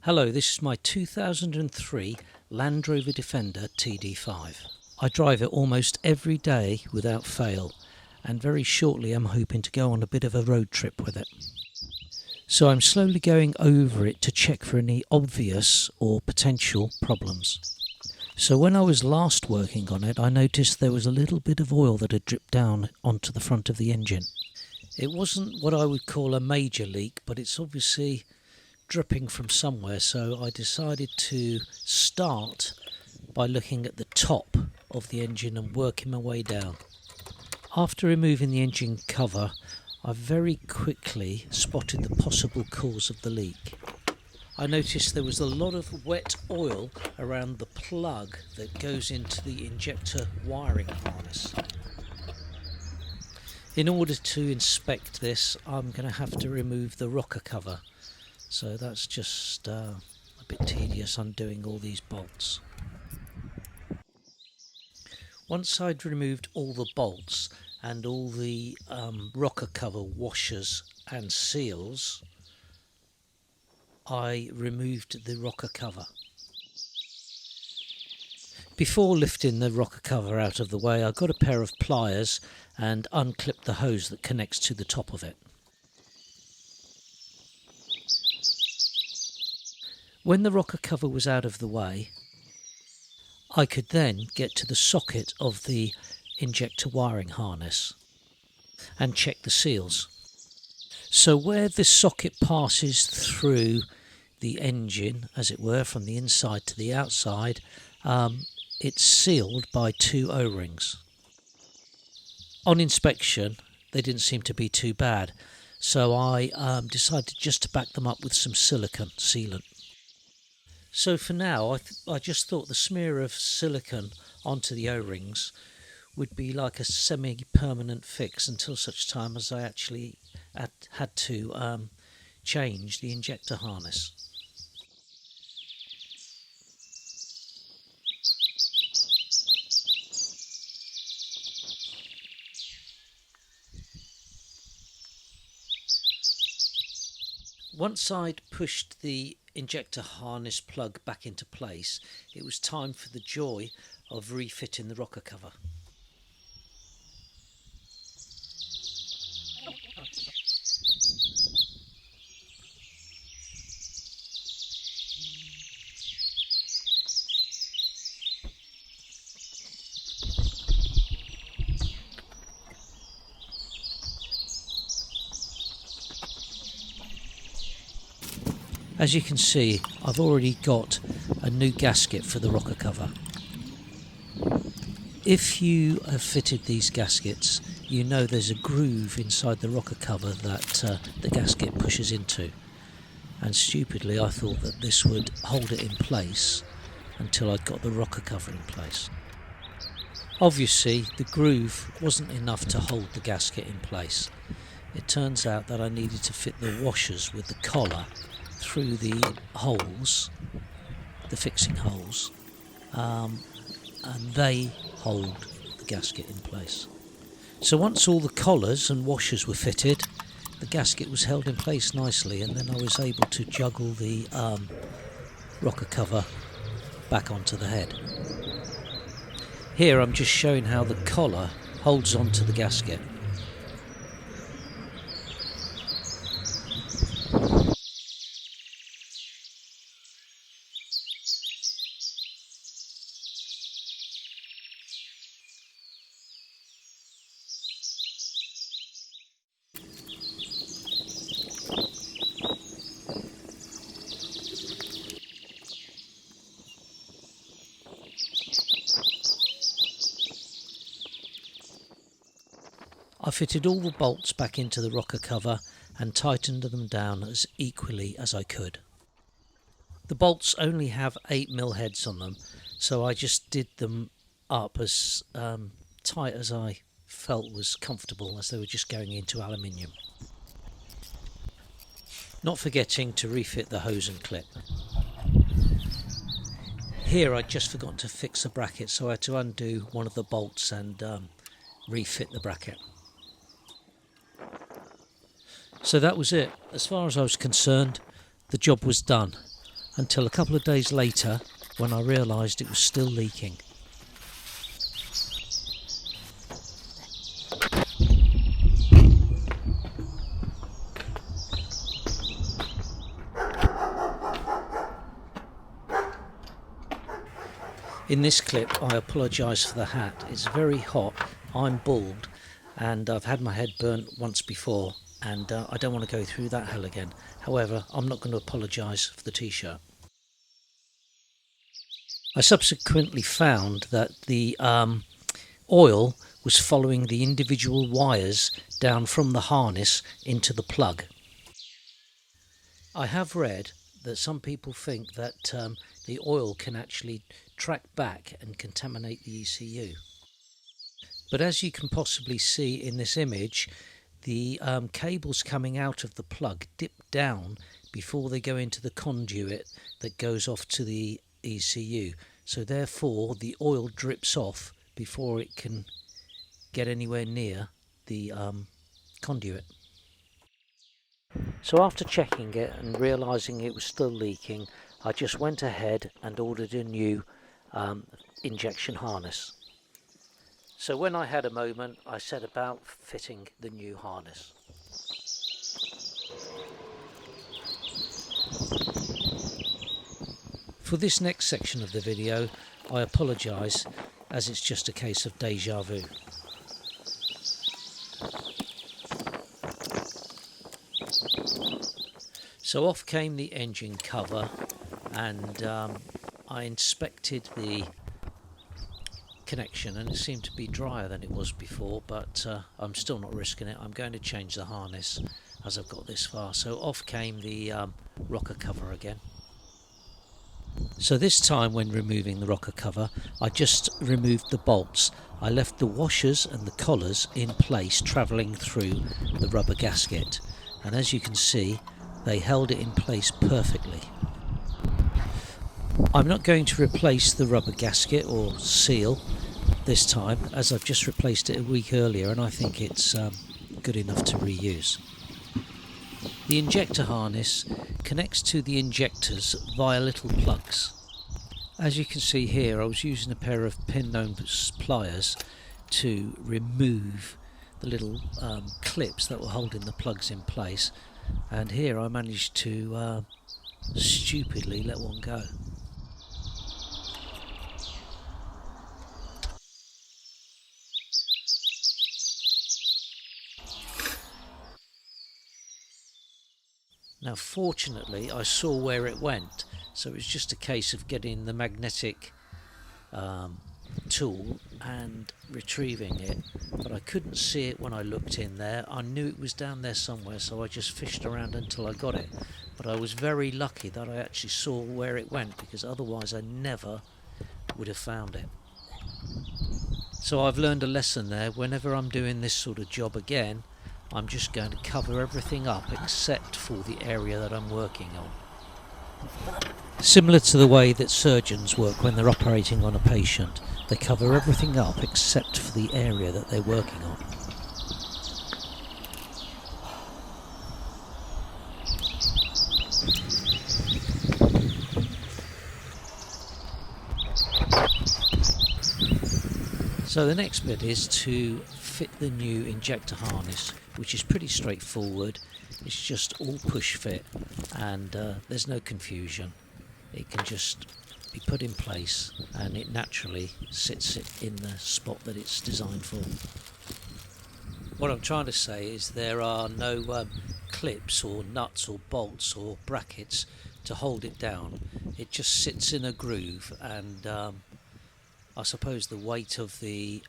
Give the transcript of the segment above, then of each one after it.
Hello, this is my 2003 Land Rover Defender TD5. I drive it almost every day without fail, and very shortly I'm hoping to go on a bit of a road trip with it. So I'm slowly going over it to check for any obvious or potential problems. So when I was last working on it, I noticed there was a little bit of oil that had dripped down onto the front of the engine. It wasn't what I would call a major leak, but it's obviously dripping from somewhere, so I decided to start by looking at the top of the engine and working my way down. After removing the engine cover, I very quickly spotted the possible cause of the leak. I noticed there was a lot of wet oil around the plug that goes into the injector wiring harness. In order to inspect this, I'm going to have to remove the rocker cover. So that's just a bit tedious, undoing all these bolts. Once I'd removed all the bolts and all the rocker cover washers and seals, I removed the rocker cover. Before lifting the rocker cover out of the way, I got a pair of pliers and unclipped the hose that connects to the top of it. When the rocker cover was out of the way, I could then get to the socket of the injector wiring harness and check the seals. So where the socket passes through the engine, as it were, from the inside to the outside, it's sealed by two O-rings. On inspection, they didn't seem to be too bad, so I decided just to back them up with some silicone sealant. So for now, I just thought the smear of silicone onto the O-rings would be like a semi-permanent fix until such time as I actually had to change the injector harness. Once I'd pushed the injector harness plug back into place, it was time for the joy of refitting the rocker cover. As you can see, I've already got a new gasket for the rocker cover. If you have fitted these gaskets, you know there's a groove inside the rocker cover that the gasket pushes into. And stupidly, I thought that this would hold it in place until I'd got the rocker cover in place. Obviously, the groove wasn't enough to hold the gasket in place. It turns out that I needed to fit the washers with the collar through the holes, the fixing holes, and they hold the gasket in place. So once all the collars and washers were fitted, the gasket was held in place nicely, and then I was able to juggle the rocker cover back onto the head. Here I'm just showing how the collar holds onto the gasket. I fitted all the bolts back into the rocker cover and tightened them down as equally as I could. The bolts only have 8mm heads on them, so I just did them up as tight as I felt was comfortable, as they were just going into aluminium. Not forgetting to refit the hose and clip. Here I'd just forgotten to fix the bracket, so I had to undo one of the bolts and refit the bracket. So that was it. As far as I was concerned, the job was done. until a couple of days later when I realised it was still leaking. In this clip I apologise for the hat. It's very hot, I'm bald, and I've had my head burnt once before, and I don't want to go through that hell again. However, I'm not going to apologise for the t-shirt. I subsequently found that the oil was following the individual wires down from the harness into the plug. I have read that some people think that the oil can actually track back and contaminate the ECU. But as you can possibly see in this image, the cables coming out of the plug dip down before they go into the conduit that goes off to the ECU. So therefore the oil drips off before it can get anywhere near the conduit. So after checking it and realising it was still leaking, I just went ahead and ordered a new injection harness. So when I had a moment, I set about fitting the new harness. For this next section of the video, I apologise, as it's just a case of deja vu. So off came the engine cover, and I inspected the connection, and it seemed to be drier than it was before, but I'm still not risking it. I'm going to change the harness as I've got this far. So off came the rocker cover again. So this time when removing the rocker cover, I just removed the bolts. I left the washers and the collars in place, travelling through the rubber gasket, and as you can see, they held it in place perfectly. I'm not going to replace the rubber gasket or seal this time, as I've just replaced it a week earlier and I think it's good enough to reuse. The injector harness connects to the injectors via little plugs. As you can see here, I was using a pair of pin-nose pliers to remove the little clips that were holding the plugs in place, and here I managed to stupidly let one go. Now fortunately I saw where it went, so it was just a case of getting the magnetic tool and retrieving it, but I couldn't see it when I looked in there. I knew it was down there somewhere, so I just fished around until I got it, but I was very lucky that I actually saw where it went, because otherwise I never would have found it. So I've learned a lesson there. Whenever I'm doing this sort of job again, I'm just going to cover everything up except for the area that I'm working on. Similar to the way that surgeons work when they're operating on a patient, they cover everything up except for the area that they're working on. So the next bit is to fit the new injector harness, which is pretty straightforward. It's just all push fit, and there's no confusion. It can just be put in place and it naturally sits it in the spot that it's designed for. What I'm trying to say is there are no clips or nuts or bolts or brackets to hold it down. It just sits in a groove, and I suppose the weight of the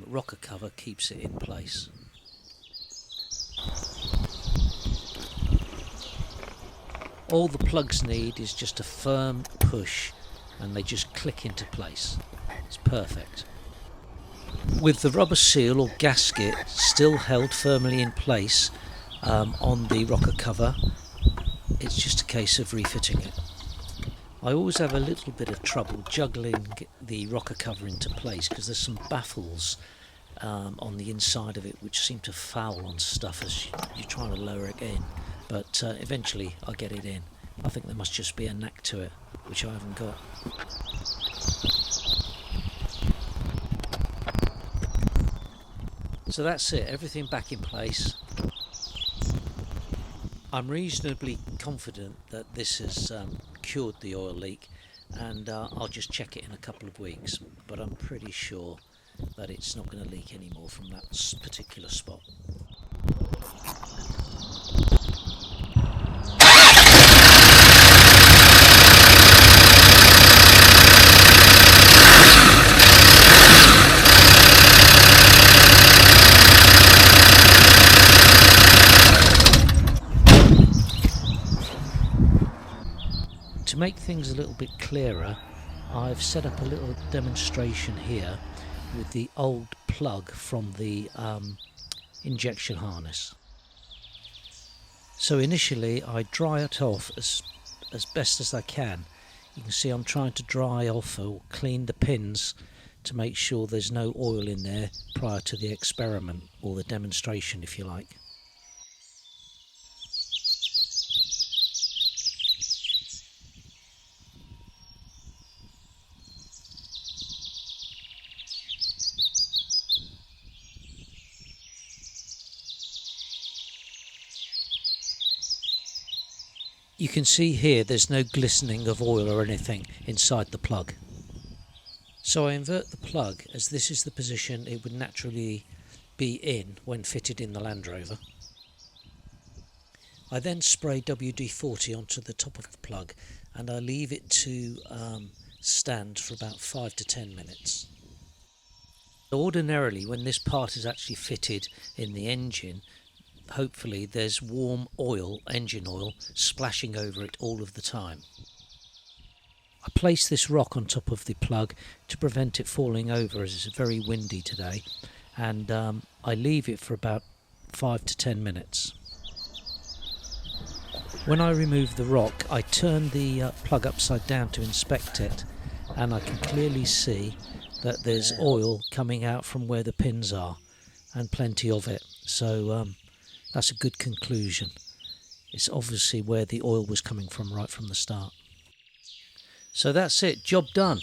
rocker cover keeps it in place. All the plugs need is just a firm push and they just click into place. It's perfect. With the rubber seal or gasket still held firmly in place on the rocker cover, it's just a case of refitting it. I always have a little bit of trouble juggling the rocker cover into place because there's some baffles on the inside of it which seem to foul on stuff as you're trying to lower it in, but eventually I get it in. I think there must just be a knack to it, which I haven't got. So that's it, everything back in place. I'm reasonably confident that this has cured the oil leak, and I'll just check it in a couple of weeks, but I'm pretty sure that it's not going to leak anymore from that particular spot. To make things a little bit clearer, I've set up a little demonstration here with the old plug from the injection harness. So initially I dry it off as best as I can. You can see I'm trying to dry off or clean the pins to make sure there's no oil in there prior to the experiment, or the demonstration if you like. You can see here there's no glistening of oil or anything inside the plug. So I invert the plug, as this is the position it would naturally be in when fitted in the Land Rover. I then spray WD-40 onto the top of the plug, and I leave it to stand for about 5 to 10 minutes. Ordinarily, when this part is actually fitted in the engine, hopefully there's warm oil, engine oil, splashing over it all of the time. I place this rock on top of the plug to prevent it falling over, as it's very windy today, and I leave it for about 5 to 10 minutes. When I remove the rock, I turn the plug upside down to inspect it, and I can clearly see that there's oil coming out from where the pins are, and plenty of it. So that's a good conclusion. It's obviously where the oil was coming from right from the start. So that's it, job done.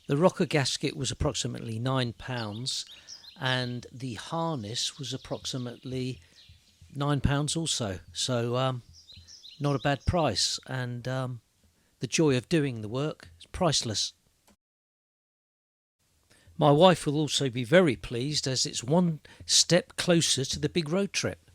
The rocker gasket was approximately £9, and the harness was approximately £9 also. So not a bad price, and the joy of doing the work is priceless. My wife will also be very pleased, as it's one step closer to the big road trip.